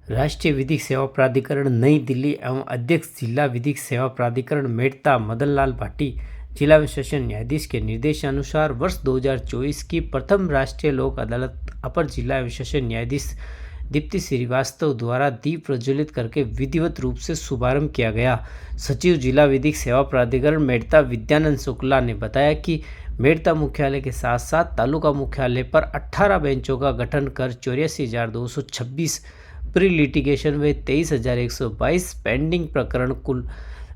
राष्ट्रीय विधिक सेवा प्राधिकरण नई दिल्ली एवं अध्यक्ष जिला विधिक सेवा प्राधिकरण मेड़ता मदनलाल भाटी जिला सेशन न्यायाधीश के निर्देशानुसार वर्ष 2024 की प्रथम राष्ट्रीय लोक अदालत अपर जिला सेशन न्यायाधीश दीप्ति श्रीवास्तव द्वारा दीप प्रज्वलित करके विधिवत रूप से शुभारंभ किया गया। सचिव जिला विधिक सेवा प्राधिकरण मेड़ता विद्यानंद शुक्ला ने बताया कि मेड़ता मुख्यालय के साथ साथ तालुका मुख्यालय पर 18 बेंचों का गठन कर 84,226 प्री लिटिगेशन में 23,122 पेंडिंग प्रकरण कुल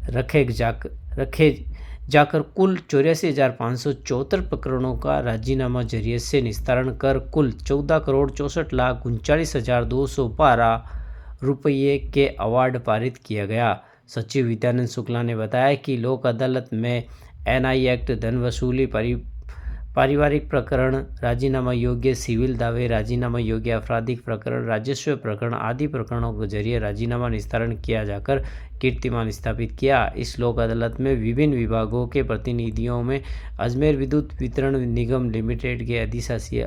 रखे जाकर कुल 84,574 प्रकरणों का राजीनामा जरिए से निस्तारण कर कुल 14,64,39,212 रुपये के अवार्ड पारित किया गया। सचिव विद्यानंद शुक्ला ने बताया कि लोक अदालत में एनआई एक्ट, धन वसूली, पारिवारिक प्रकरण, राजीनामा योग्य सिविल दावे, राजीनामा योग्य आपराधिक प्रकरण, राजस्व प्रकरण आदि प्रकरणों के जरिए राजीनामा निस्तारण किया जाकर कीर्तिमान स्थापित किया। इस लोक अदालत में विभिन्न विभागों के प्रतिनिधियों में अजमेर विद्युत वितरण निगम लिमिटेड के अधिशासी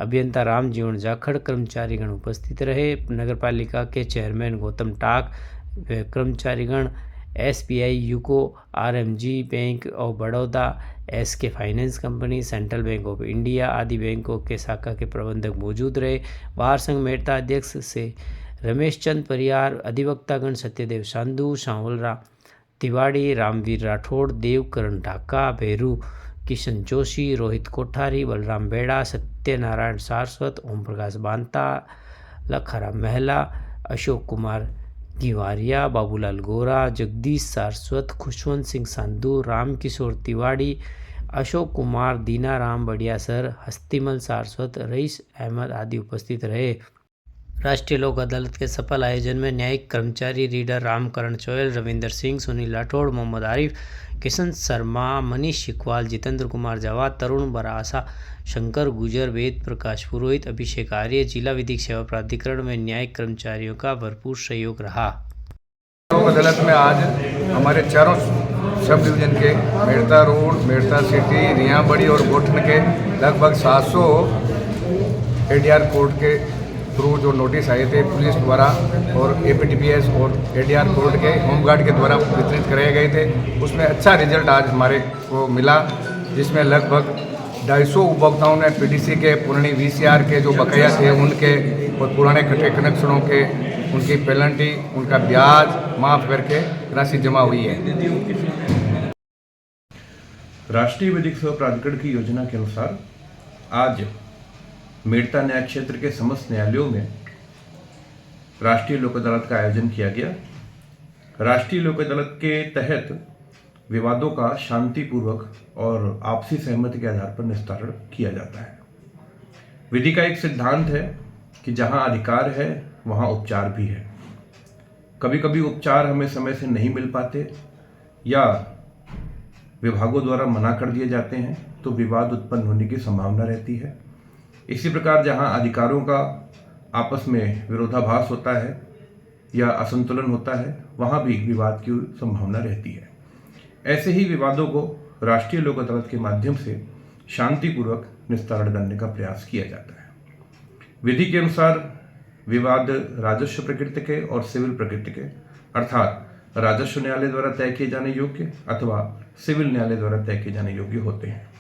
अभियंता राम जीवन जाखड़ कर्मचारीगण उपस्थित रहे। नगरपालिका के चेयरमैन गौतम टाक, कर्मचारीगण SBI, UCO, RMG bank of Baroda, SK finance company, central bank of India आदि बैंकों के शाखा के प्रबंधक मौजूद रहे। बार संघ मेड़ता अध्यक्ष से रमेश चंद परियार, अधिवक्तागण सत्यदेव सांधु, सांवलराम तिवाड़ी, रामवीर राठौड़, देवकरण ढाका, भैरू किशन जोशी, रोहित कोठारी, बलराम बेड़ा, सत्यनारायण सारस्वत, ओम प्रकाश बांता, लखाराम महला, अशोक कुमार गिवारिया, बाबूलाल गोरा, जगदीश सारस्वत, खुशवंत सिंह संधू, राम किशोर तिवाड़ी, अशोक कुमार, दीनाराम बड़ियासर, हस्तिमल सारस्वत, रईस अहमद आदि उपस्थित रहे। राष्ट्रीय लोक अदालत के सफल आयोजन में न्यायिक कर्मचारी रीडर रामकरण चोयल, रविंदर सिंह, सुनील राठौड़, मोहम्मद आरिफ, किशन शर्मा, मनीष शिकवाल, जितेंद्र कुमार जवाद, तरुण बरासा, शंकर गुजर, वेद प्रकाश पुरोहित, अभिषेक आर्य, जिला विधिक सेवा प्राधिकरण में न्यायिक कर्मचारियों का भरपूर सहयोग रहा। लोक अदालत में आज हमारे चारों सब डिवीजन के मेड़ता रोड, मेड़ता सिटी, रियाबड़ी और गोठन के लगभग 700 ADR कोर्ट के थ्रू जो नोटिस आए थे पुलिस द्वारा और APTPS और ADR कोर्ट के होमगार्ड के द्वारा वितरित कराए गए थे, उसमें अच्छा रिजल्ट आज हमारे को मिला, जिसमें लगभग 250 उपभोक्ताओं ने PDC के पुरानी VCR के जो बकाया थे उनके और पुराने कटे कनेक्शनों के उनकी पेनल्टी, उनका ब्याज माफ़ करके राशि जमा हुई है। राष्ट्रीय विधिक सेवा प्राधिकरण की योजना के अनुसार आज मेड़ता न्याय क्षेत्र के समस्त न्यायालयों में राष्ट्रीय लोक अदालत का आयोजन किया गया। राष्ट्रीय लोक अदालत के तहत विवादों का शांतिपूर्वक और आपसी सहमति के आधार पर निस्तारण किया जाता है। विधि का एक सिद्धांत है कि जहां अधिकार है वहां उपचार भी है। कभी कभी उपचार हमें समय से नहीं मिल पाते या विभागों द्वारा मना कर दिए जाते हैं तो विवाद उत्पन्न होने की संभावना रहती है। इसी प्रकार जहां अधिकारों का आपस में विरोधाभास होता है या असंतुलन होता है वहां भी विवाद की संभावना रहती है। ऐसे ही विवादों को राष्ट्रीय लोक अदालत के माध्यम से शांतिपूर्वक निस्तारण करने का प्रयास किया जाता है। विधि के अनुसार विवाद राजस्व प्रकृति के और सिविल प्रकृति के अर्थात राजस्व न्यायालय द्वारा तय किए जाने योग्य अथवा सिविल न्यायालय द्वारा तय किए जाने योग्य होते हैं।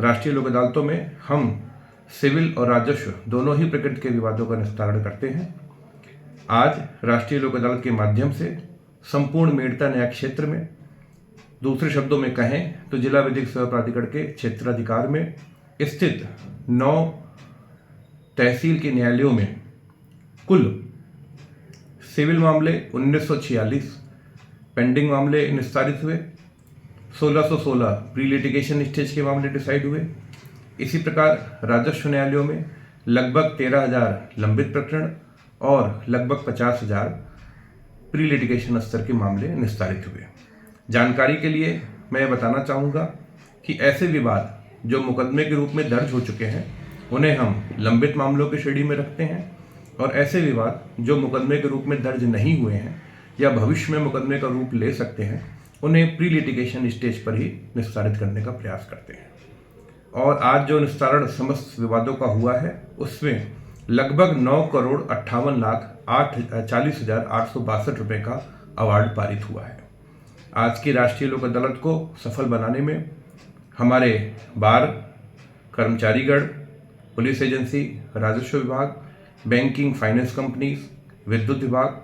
राष्ट्रीय लोक अदालतों में हम सिविल और राजस्व दोनों ही प्रकृति के विवादों का निस्तारण करते हैं। आज राष्ट्रीय लोक अदालत के माध्यम से संपूर्ण मेड़ता न्याय क्षेत्र में, दूसरे शब्दों में कहें तो जिला विधिक सेवा प्राधिकरण के क्षेत्राधिकार में स्थित 9 तहसील के न्यायालयों में कुल सिविल मामले 1946 पेंडिंग मामले निस्तारित हुए, 1616 प्री लिटिगेशन स्टेज के मामले डिसाइड हुए। इसी प्रकार राजस्व न्यायालयों में लगभग 13,000 लंबित प्रकरण और लगभग 50,000 प्री लिटिगेशन स्तर के मामले निस्तारित हुए। जानकारी के लिए मैं बताना चाहूँगा कि ऐसे विवाद जो मुकदमे के रूप में दर्ज हो चुके हैं उन्हें हम लंबित मामलों की श्रेणी में रखते हैं और ऐसे विवाद जो मुकदमे के रूप में दर्ज नहीं हुए हैं या भविष्य में मुकदमे का रूप ले सकते हैं उन्हें प्री लिटिगेशन स्टेज पर ही निस्तारित करने का प्रयास करते हैं। और आज जो निस्तारण समस्त विवादों का हुआ है उसमें लगभग 9,58,40,862 रुपये का अवार्ड पारित हुआ है। आज की राष्ट्रीय लोक अदालत को सफल बनाने में हमारे बार, कर्मचारीगण, पुलिस एजेंसी, राजस्व विभाग, बैंकिंग फाइनेंस कंपनीज, विद्युत विभाग,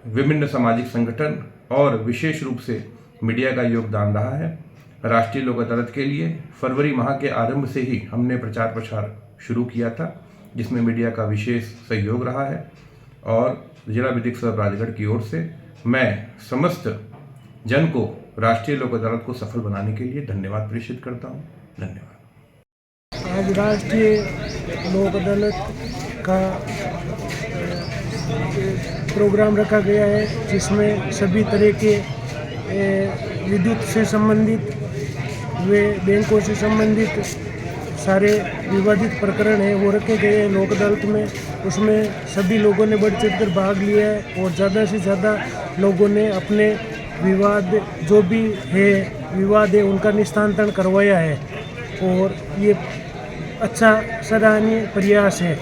विभिन्न सामाजिक संगठन और विशेष रूप से मीडिया का योगदान रहा है। राष्ट्रीय लोक अदालत के लिए फरवरी माह के आरंभ से ही हमने प्रचार प्रसार शुरू किया था, जिसमें मीडिया का विशेष सहयोग रहा है और जिला विधिक सेवा प्राधिकरण की ओर से मैं समस्त जन को राष्ट्रीय लोक अदालत को सफल बनाने के लिए धन्यवाद प्रेषित करता हूँ। धन्यवाद। आज राष्ट्रीय लोक अदालत का प्रोग्राम रखा गया है, जिसमें सभी तरह के विद्युत से संबंधित वे बैंकों से संबंधित सारे विवादित प्रकरण हैं वो रखे गए हैं लोक अदालत में। उसमें सभी लोगों ने बढ़ चढ़कर भाग लिया है और ज़्यादा से ज़्यादा लोगों ने अपने विवाद जो भी है विवाद है उनका निस्तारण करवाया है और ये अच्छा सराहनीय प्रयास है।